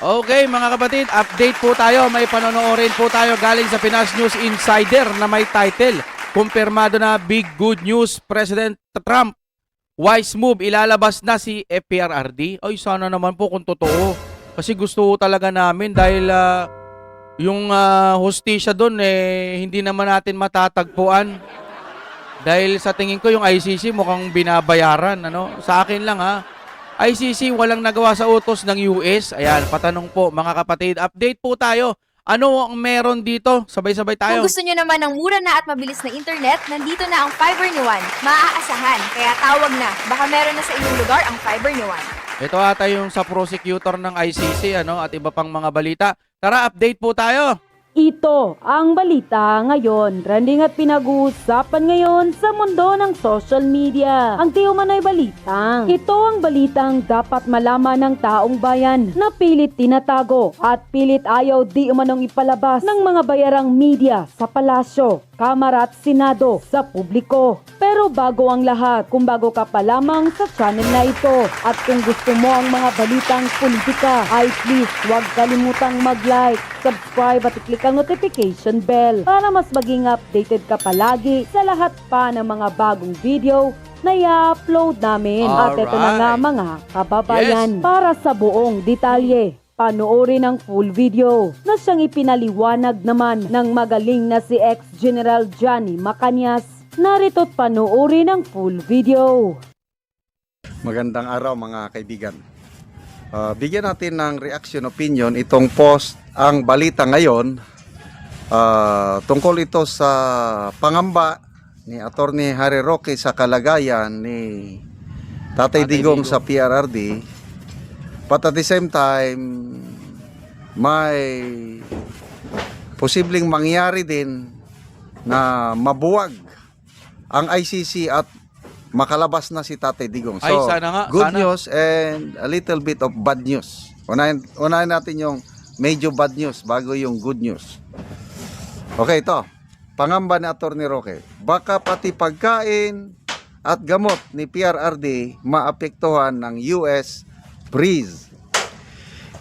Okay, mga kapatid, update po tayo. May panonoorin po tayo galing sa Pinas News Insider na may title, "Kumpirmado na big good news, President Trump. Wise move, ilalabas na si FPRRD." Ay, sana naman po kung totoo. Kasi gusto talaga namin dahil yung hostisya doon hindi naman natin matatagpuan. Dahil sa tingin ko yung ICC mukhang binabayaran, ano? Sa akin lang ha. ICC walang nagawa sa utos ng US. Ayan, patanong po mga kapatid. Update po tayo. Ano ang meron dito? Sabay-sabay tayo. Kung gusto nyo naman ng mura na at mabilis na internet, nandito na ang Fiber ni Juan. Maaasahan, kaya tawag na. Baka meron na sa inyong lugar ang Fiber ni Juan. Ito ata yung sa prosecutor ng ICC at iba pang mga balita. Tara, update po tayo. Ito ang balita ngayon. Trending at pinag-uusapan ngayon sa mundo ng social media. Ang di umano'y balitang. Ito ang balitang dapat malaman ng taong bayan na pilit tinatago at pilit ayaw di umanong ipalabas ng mga bayarang media sa palasyo, Kamara at Senado sa publiko. Pero bago ang lahat, kung bago ka pa lamang sa channel na ito at kung gusto mo ang mga balitang politika, ay please huwag kalimutang mag-like, subscribe at i-click ang notification bell para mas maging updated ka palagi sa lahat pa ng mga bagong video na i-upload namin. At ito na nga mga kababayan, para sa buong detalye, panoorin ang full video na siyang ipinaliwanag naman ng magaling na si ex-General Johnny Macanias. Narito't panoorin ang full video. Magandang araw mga kaibigan. Bigyan natin ng reaction opinion itong post, ang balita ngayon. Tungkol ito sa pangamba ni Attorney Harry Roque sa kalagayan ni Tatay Digong sa PRRD. But at the same time, may posibleng mangyari din na mabuwag ang ICC at makalabas na si Tatay Digong. So, Ay, sana nga, good sana. news and a little bit of bad news. Unahin natin yung medyo bad news bago yung good news. Okay, ito. Pangamba ni Attorney Roque. Baka pati pagkain at gamot ni PRRD maapektuhan ng US freeze.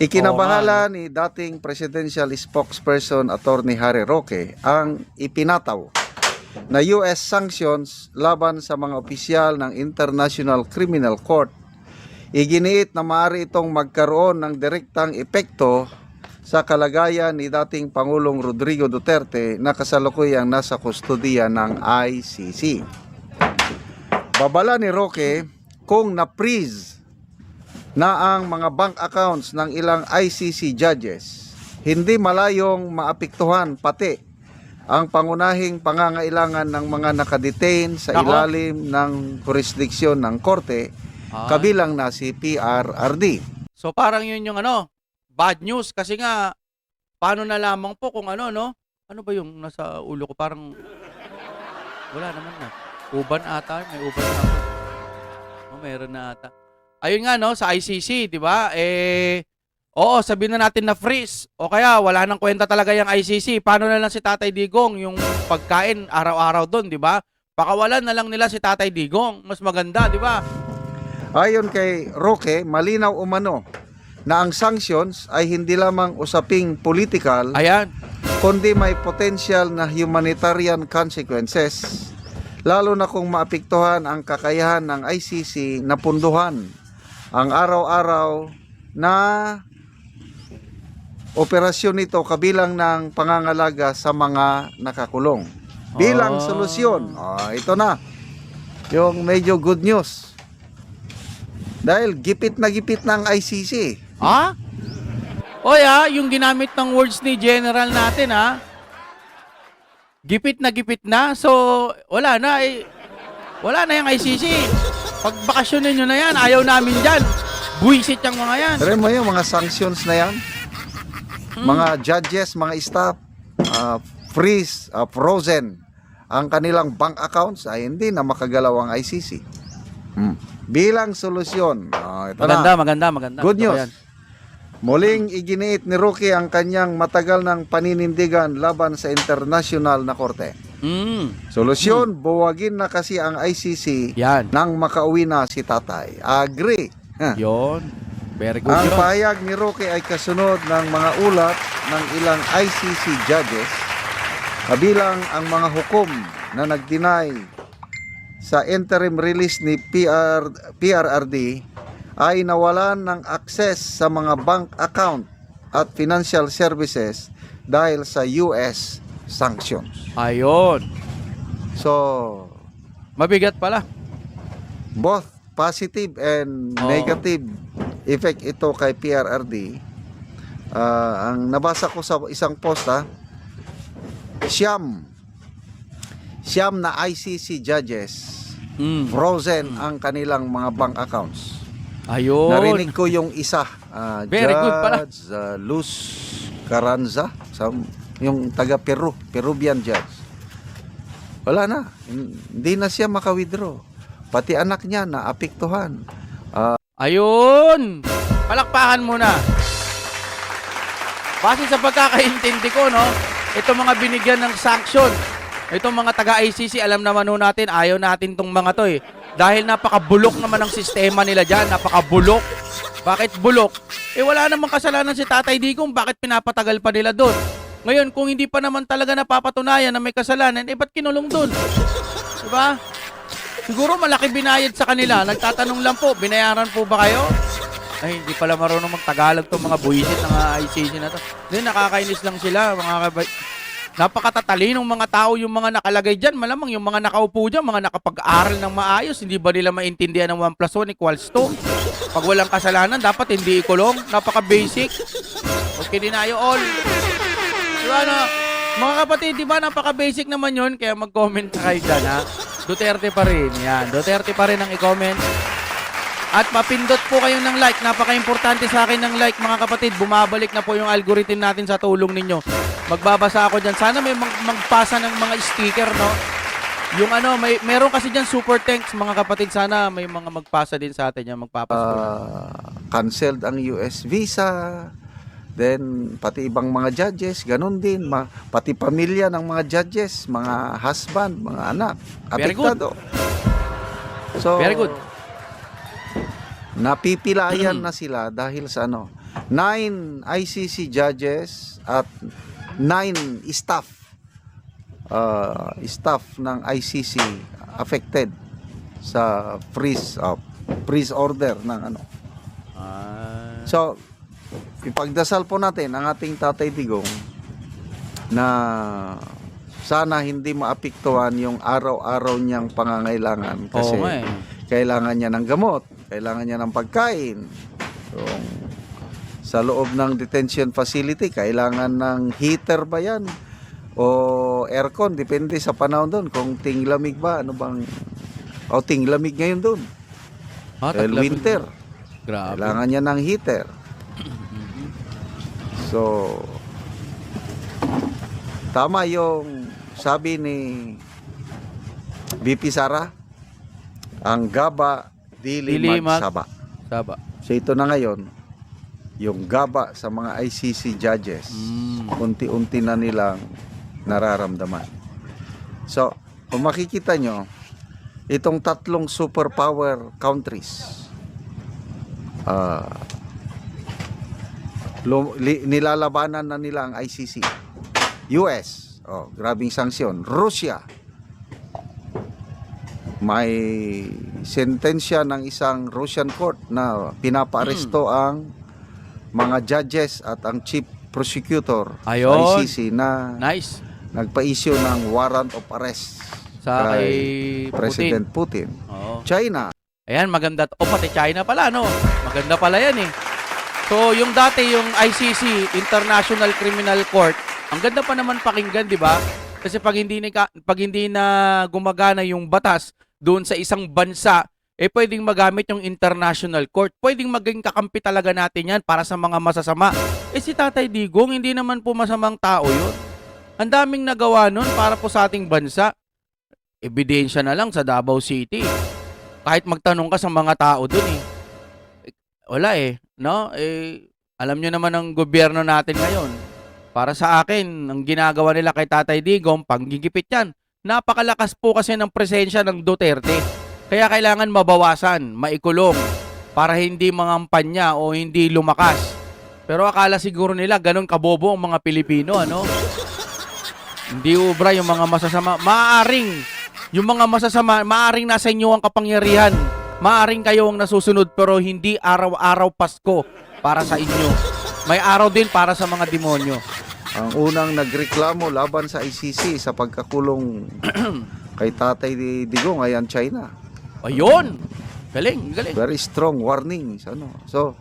Ikinabahala ni dating presidential spokesperson Attorney Harry Roque ang ipinataw na US sanctions laban sa mga opisyal ng International Criminal Court. Iginiit na maaari itong magkaroon ng direktang epekto sa kalagayan ni dating Pangulong Rodrigo Duterte na kasalukuyang nasa kustodiya ng ICC. Babala ni Roque, kung na-freeze na ang mga bank accounts ng ilang ICC judges, hindi malayong maapektuhan pati ang pangunahing pangangailangan ng mga nakadetain sa ilalim ng jurisdiksyon ng korte, kabilang na si PRRD. So parang yun yung bad news kasi nga paano na lamang po kung no? Ano ba yung nasa ulo ko? Parang wala naman na. Uban ata, may uban na ako. Meron na ata. Ayun nga sa ICC, 'di ba? Oo, sabihin na natin na freeze. O kaya wala nang kwenta talaga yung ICC. Paano na lang si Tatay Digong yung pagkain araw-araw doon, 'di ba? Pakawalan na lang nila si Tatay Digong. Mas maganda, 'di ba? Ayon kay Roque, malinaw umano na ang sanctions ay hindi lamang usaping political, Ayan. kundi may potential na humanitarian consequences, lalo na kung maapektuhan ang kakayahan ng ICC na punduhan ang araw-araw na operasyon nito kabilang ng pangangalaga sa mga nakakulong. Bilang solusyon, ito na yung medyo good news. Dahil gipit na ng ICC. Ha? Oy yung ginamit ng words ni General natin Gipit na. So, wala na wala na yung ICC. Pagbakasyonin nyo na yan, ayaw namin dyan. Buisit yung mga yan. Pero mo yung mga sanctions na yan, mga judges, mga staff, freeze, frozen, ang kanilang bank accounts ay hindi na makagalaw ang ICC. Bilang solusyon, ito Maganda. Good Ito news. yan. Muling iginiit ni Roque ang kanyang matagal ng paninindigan laban sa international na korte. Solusyon, buwagin na kasi ang ICC Yan. nang makauwi na si tatay. Agree. Yon. Very good Ang yun. pahayag ni Roque ay kasunod ng mga ulat ng ilang ICC judges kabilang ang mga hukom na nag-deny sa interim release ni PRRD ay nawalan ng access sa mga bank account at financial services dahil sa US sanctions. Ayun. So, Mabigat pala. both positive and Oo. negative effect ito kay PRRD. Ang nabasa ko sa isang post siyam na ICC judges frozen ang kanilang mga bank accounts. Ayun. Narinig ko yung isa, Very good pala. Judge Luz Carranza, yung taga Peruvian judge. Wala na, hindi na siya maka-withdraw. Pati anak niya na apektuhan. Ayun. Palakpakan muna. Base sa pagkakaintindi ko, no? Itong mga binigyan ng sanction, itong mga taga-ICC, alam naman ho natin, ayaw natin tong mga to eh. Dahil napakabulok naman ang sistema nila dyan, napakabulok. Bakit bulok? Eh wala namang kasalanan si Tatay Digong, bakit pinapatagal pa nila doon? Ngayon, kung hindi pa naman talaga napapatunayan na may kasalanan, eh ba't kinulong doon? Diba? Siguro malaki binayad sa kanila. Nagtatanong lang po, binayaran po ba kayo? Ay, hindi pala marunong mag-Tagalog tong mga buwisit ng ICC na to. Then, nakakainis lang sila, napakatatalinong mga tao yung mga nakalagay dyan. Malamang yung mga nakaupo dyan, mga nakapag-aral ng maayos, hindi ba nila maintindihan ng 1 plus 1 equals 2? Pag walang kasalanan, dapat hindi ikulong. Napaka-basic. Okay din tayo all. Diba na? Mga kapatid, di ba napaka-basic naman yun? Kaya mag-comment na kayo dyan, ha? Duterte pa rin. Yan. Duterte pa rin ang i-comment. At mapindot po kayo ng like. Napaka-importante sa akin ng like, mga kapatid. Bumabalik na po yung algorithm natin sa tulong ninyo. Magbabasa ako dyan. Sana may magpasa ng mga sticker, no? Yung ano, meron kasi dyan super thanks, mga kapatid. Sana may mga magpasa din sa atin yan. Magpapasa. Canceled ang US visa. Then, pati ibang mga judges, ganun din. Pati pamilya ng mga judges, mga husband, mga anak. Very good. Apektado. So, Very good. Napipilayan na sila dahil sa 9 ICC judges at 9 staff ng ICC affected sa freeze order ng So, ipagdasal po natin ang ating Tatay Digong na sana hindi maapektuhan yung araw-araw niyang pangangailangan kasi kailangan niya ng gamot, kailangan niya ng pagkain. Yung sa loob ng detention facility, kailangan ng heater ba yan? O aircon, depende sa panahon doon. Kung tinglamig ba, tinglamig ngayon doon. Dahil winter. Grabe. Kailangan niya ng heater. So, tama yung sabi ni BP Sara, ang gaba dili magsaba. Saba. So ito na ngayon, yung gaba sa mga ICC judges, unti-unti na nilang nararamdaman. So, kung makikita nyo, itong 3 superpower countries, nilalabanan na nila ang ICC. US, grabing sanksyon. Russia, may sentensya ng isang Russian court na pinapaaresto ang mga judges at ang chief prosecutor sa ICC na Nice. nagpa-issue ng warrant of arrest Sa kay President Putin. Oo. China, Ayan, maganda. Pati China pala, no? Maganda pala yan, eh. So, yung dati, yung ICC, International Criminal Court, ang ganda pa naman pakinggan, di ba? Kasi pag hindi na gumagana yung batas doon sa isang bansa, pwedeng magamit yung International Court. Pwedeng maging kakampi talaga natin yan para sa mga masasama. Si Tatay Digong, hindi naman po masamang tao yun. Ang daming nagawa nun para po sa ating bansa. Ebidensya na lang sa Davao City. Kahit magtanong ka sa mga tao dun wala no? Alam nyo naman ang gobyerno natin ngayon. Para sa akin, ang ginagawa nila kay Tatay Digong, panggigipit yan. Napakalakas po kasi ng presensya ng Duterte. Kaya kailangan mabawasan, maikulong. para hindi mangampanya o hindi lumakas. Pero akala siguro nila ganun kabobo ang mga Pilipino, ano? Hindi ubra yung mga masasama. Yung mga masasama, maaring nasa inyo ang kapangyarihan. Maaring kayo ang nasusunod pero hindi araw-araw Pasko para sa inyo. May araw din para sa mga demonyo. Ang unang nagreklamo laban sa ICC sa pagkakulong kay Tatay Digong ay ang China. Ayun! Galing, galing. Very strong warnings. Ano? So,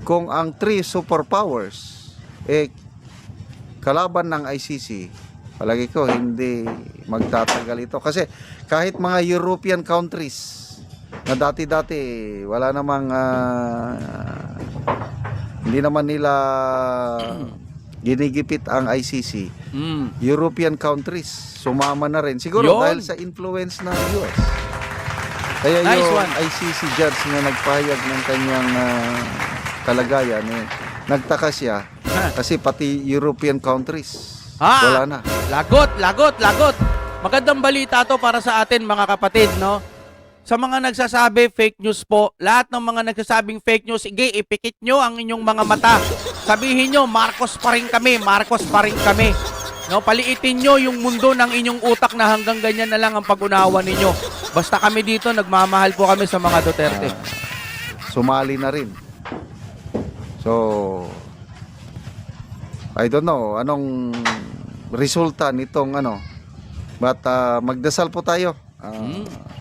kung ang three superpowers kalaban ng ICC, palagi ko hindi magtatagal ito. Kasi kahit mga European countries na dati-dati wala namang hindi naman nila ginigipit ang ICC. European countries sumama na rin. Siguro Yun. dahil sa influence ng US. Kaya Nice yung one. ICC judge na nagpahayag ng kanyang kalagayan, nagtaka siya kasi pati European countries wala na. Lagot. Magandang balita to para sa atin mga kapatid, no? Sa mga nagsasabi fake news po, lahat ng mga nagsasabing fake news, sige, ipikit nyo ang inyong mga mata. Sabihin nyo, Marcos pa rin kami. No, paliitin nyo yung mundo ng inyong utak na hanggang ganyan na lang ang pag-unawa ninyo. Basta kami dito, nagmamahal po kami sa mga Duterte. Sumali na rin. So, I don't know anong resulta nitong but magdasal po tayo.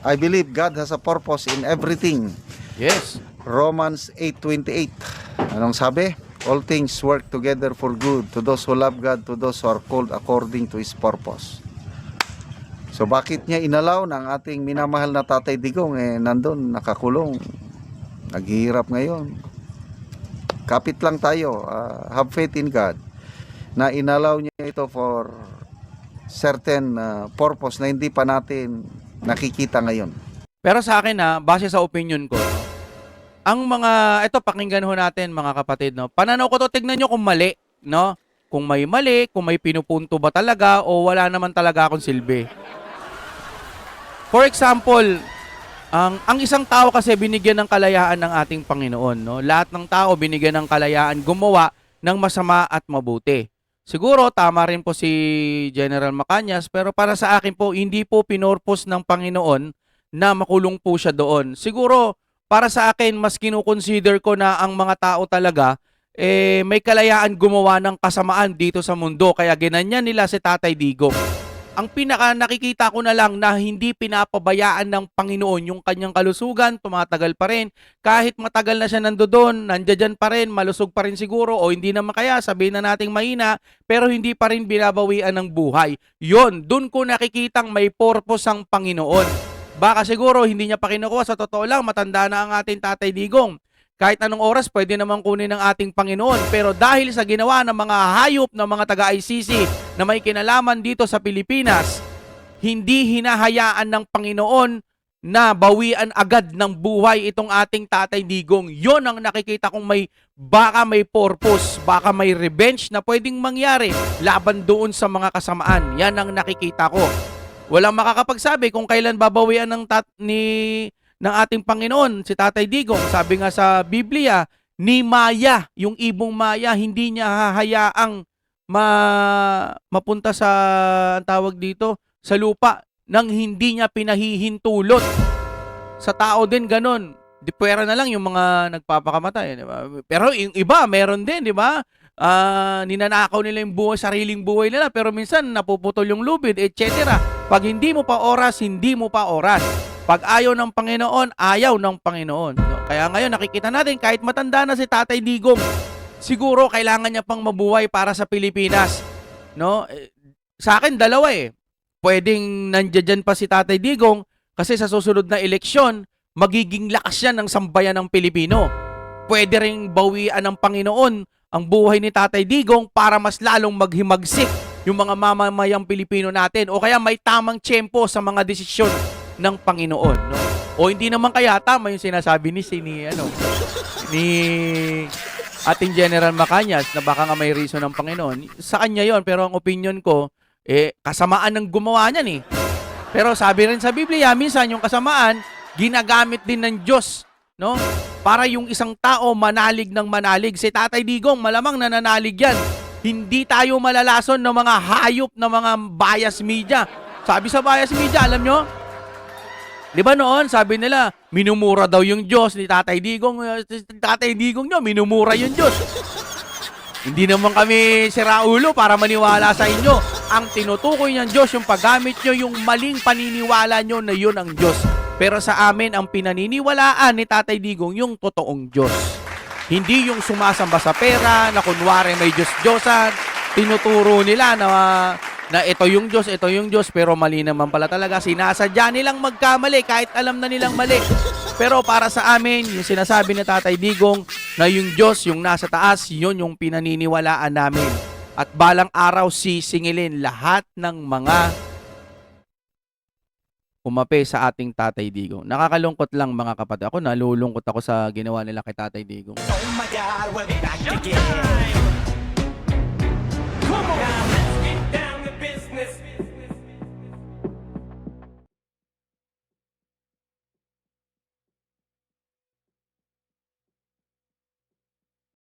I believe God has a purpose in everything. Yes. Romans 8:28. Anong sabi? All things work together for good to those who love God, to those who are called according to His purpose. So bakit niya inalaw ng ating minamahal na Tatay Digong nandun, nakakulong, naghihirap ngayon? Kapit lang tayo, have faith in God na inalaw niya ito for certain purpose na hindi pa natin nakikita ngayon. Pero sa akin base sa opinion ko, ang mga, ito pakinggan ho natin mga kapatid, no? Pananaw ko to, tignan nyo kung mali, no? Kung may mali, kung may pinupunto ba talaga o wala naman talaga akong silbi. For example, ang isang tao kasi binigyan ng kalayaan ng ating Panginoon, no? Lahat ng tao binigyan ng kalayaan gumawa ng masama at mabuti. Siguro tama rin po si General Macañas, pero para sa akin po, hindi po pinorpose ng Panginoon na makulong po siya doon. Siguro para sa akin, mas kinukonsider ko na ang mga tao talaga may kalayaan gumawa ng kasamaan dito sa mundo. Kaya ginanyan nila si Tatay Digong. Ang pinaka nakikita ko na lang na hindi pinapabayaan ng Panginoon yung kanyang kalusugan, tumatagal pa rin. Kahit matagal na siya nandoon, nandiyan pa rin, malusog pa rin siguro o hindi naman kaya, sabihin na nating mahina, pero hindi pa rin binabawian ng buhay. Yon, dun ko nakikitang may purpose ang Panginoon. Baka siguro hindi niya pa kinukuha. Sa totoo lang, matanda na ang ating Tatay Digong. Kahit anong oras, pwede naman kunin ng ating Panginoon. Pero dahil sa ginawa ng mga hayop ng mga taga-ICC na may kinalaman dito sa Pilipinas, hindi hinahayaan ng Panginoon na bawian agad ng buhay itong ating Tatay Digong. Yon ang nakikita kong baka may purpose, baka may revenge na pwedeng mangyari laban doon sa mga kasamaan. Yan ang nakikita ko. Walang makakapagsabi kung kailan babawian ng ating Panginoon si Tatay Digong. Sabi nga sa Biblia, ni Maya, yung ibong Maya, hindi niya hahayaang mapunta sa ang tawag dito, sa lupa nang hindi niya pinahihintulot. Sa tao din ganun. Di pwera na lang yung mga nagpapakamatay, di ba? Pero yung iba, meron din, di ba? Ninanakaw nila yung sariling buhay nila, pero minsan napuputol yung lubid, etc. Pag hindi mo pa oras, hindi mo pa oras. Pag ayaw ng Panginoon, ayaw ng Panginoon. No? Kaya ngayon nakikita natin kahit matanda na si Tatay Digong, siguro kailangan niya pang mabuhay para sa Pilipinas. No? Sa akin dalawa Pwedeng nandiyan pa si Tatay Digong kasi sa susunod na eleksyon, magiging lakas yan ng sambayan ng Pilipino. Pwede ring bawian ng Panginoon ang buhay ni Tatay Digong para mas lalong maghimagsik yung mga mamamayang Pilipino natin o kaya may tamang tiyempo sa mga desisyon ng Panginoon, no? O hindi naman kaya tama yung sinasabi ni ating General Macañas na baka nga may reason ng Panginoon. Sa kanya yon, pero ang opinion ko kasamaan ng gumawa niyan Pero sabi rin sa Biblia, minsan yung kasamaan ginagamit din ng Diyos no? Para yung isang tao manalig ng manalig. Si Tatay Digong, malamang nananalig yan. Hindi tayo malalason ng mga hayop na mga bias media. Sabi sa bias media, alam nyo? Di ba noon, sabi nila, minumura daw yung Diyos ni Tatay Digong. Tatay Digong nyo, minumura yung Diyos. Hindi naman kami siraulo para maniwala sa inyo. Ang tinutukoy ng Diyos, yung paggamit nyo, yung maling paniniwala nyo na yun ang Diyos. Pero sa amin, ang pinaniniwalaan ni Tatay Digong, yung totoong Diyos. Hindi yung sumasamba sa pera, na kunwari may Diyos-Diyosan, tinuturo nila na ito yung Diyos, pero mali naman pala talaga. Sinasadya nilang magkamali kahit alam na nilang mali. Pero para sa amin, yung sinasabi ni Tatay Digong na yung Diyos, yung nasa taas, yun yung pinaniniwalaan namin. At balang araw sisingilin lahat ng mga umape sa ating Tatay Digong. Nakakalungkot lang mga kapatid. Ako nalulungkot ako sa ginawa nila kay Tatay Digong. Oh my God, we'll be back again.